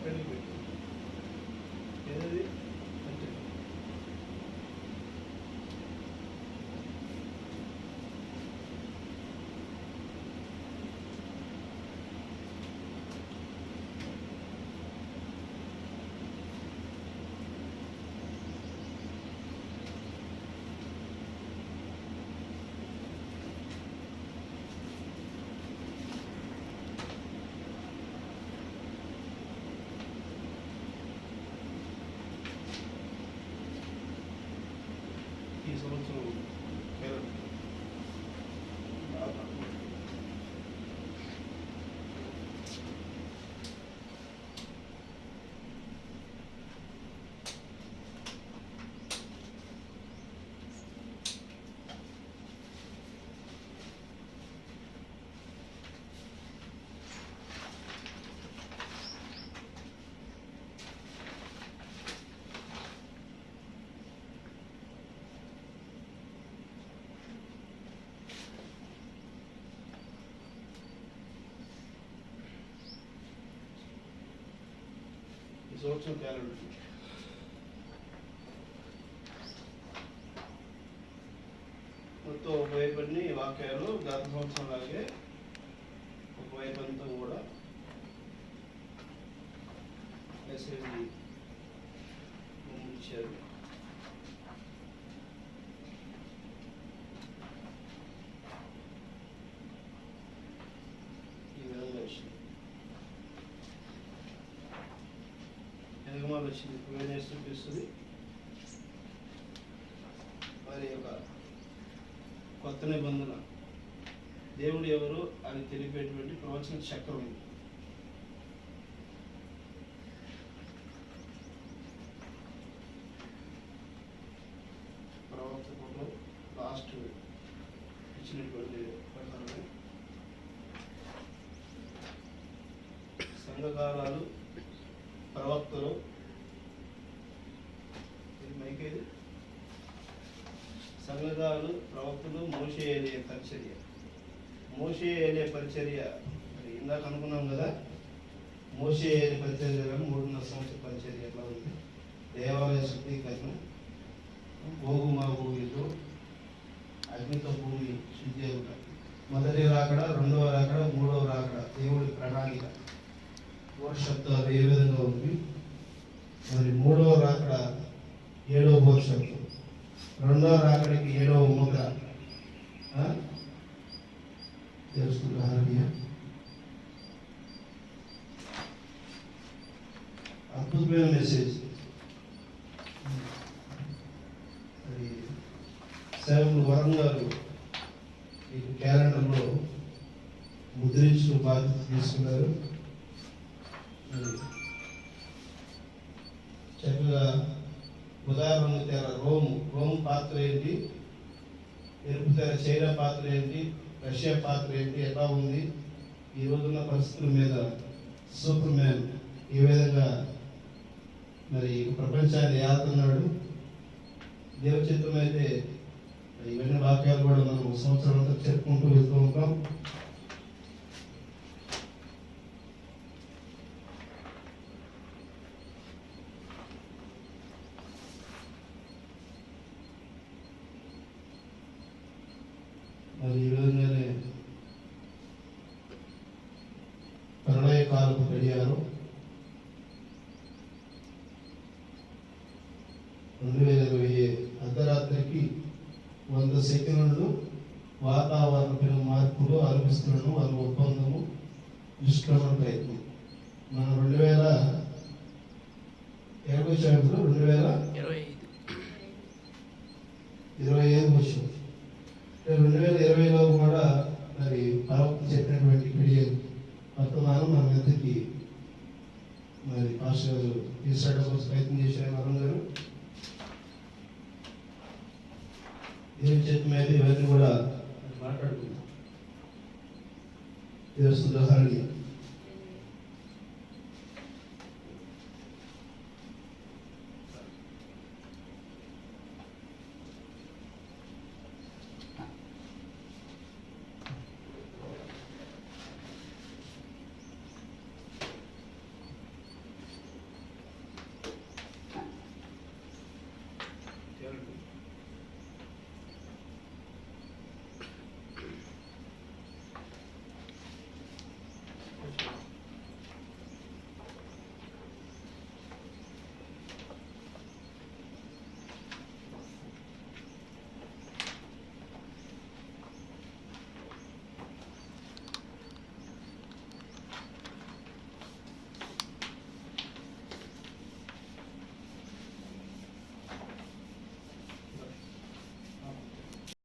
పెళ్లి పెట్టి ఏదది అంటే ఈ సంవత్సరం సంవత్సరం క్యాలెండర్ మొత్తం ఒకవైపు అన్ని వాక్యాలు గత సంవత్సరం లాగే ఒకవైపు అంతా కూడా మెసేజ్ ఇచ్చారు. ఈ విధంగా వచ్చింది. ఎగమాలు వచ్చింది. వేణేసి చూపిస్తుంది. వారి యొక్క కొత్త నిబంధన దేవుడు ఎవరు అని తెలిపేటువంటి ప్రవచన చక్రం ఇది. ప్రవచనంలో లాస్ట్ ఇచ్చినటువంటి ప్రకారమే సంఘకాలాలు, ప్రవక్తలు, మైకేది సంఘాలు, ప్రవక్తలు, మోషే ఏలియా పరిచర్య. మోషే ఏలియా పరిచర్య ఇందాక అనుకున్నాం కదా. మోషే ఏలియా పరిచర్య 3.5 సంవత్సరాల పరిచర్య ఎట్లా ఉంది? దేవాలయ శుద్ధీకరణ, భోగు మాగోగులతో అగ్నితో భూమి శుద్ధి అవుట, మొదటి రాకడ, రెండవ రాకడ, మూడవ రాకడ, దేవుడి ప్రణాళిక, శబ్దాలు ఏ విధంగా ఉంది. మరి మూడవ రాకడ 7వ భవిష్యత్తు, రెండవ రాకడికి 7వ ముద్ర తెలుస్తుంది. అద్భుతమైన మెసేజ్. అది సేవకులు వరం గారు ఈ క్యాలెండర్లో ముద్రించిన బాధ్యత తీసుకున్నారు. చక్కగా ఉదాహరణ తెర రోమ్ పాత్ర ఏంటి, ఎరుపు తెర చైనా పాత్ర ఏంటి, రష్యా పాత్ర ఏంటి, ఎలా ఉంది, ఈ రోజున్న పరిస్థితుల మీద సూపర్ మ్యాన్ ఈ విధంగా మరి ప్రపంచాన్ని ఏలుతున్నాడు. దేవచిత్రం అయితే ఇవన్నీ వాక్యాలు కూడా మనం సంవత్సరం అంతా చెప్పుకుంటూ వెళ్తూ ఉంటాం. మరి ఈ విధంగానే ప్రళయకాలకు పెరిగారు. 2020 అర్ధరాత్రికి 100 సెకండ్లు వాతావరణ మార్పులు, ఆరోపిస్తున్నాను వాళ్ళ ఒప్పందము, నిష్క్రమణ ప్రయత్నం. మనం 2025 వచ్చాం. 2020లో కూడా మరి ప్రవక్త చెప్పినటువంటి పీడిఎల్ వర్తమానం మన మెద్దకి మరి పాస్టర్ గారు తీసుకురావడం కోసం ప్రయత్నం చేశారు. వరం గారు ఏం చెప్పిన ఇవన్నీ కూడా మాట్లాడుకుందాం. దేవస్థ ఉదాహరణ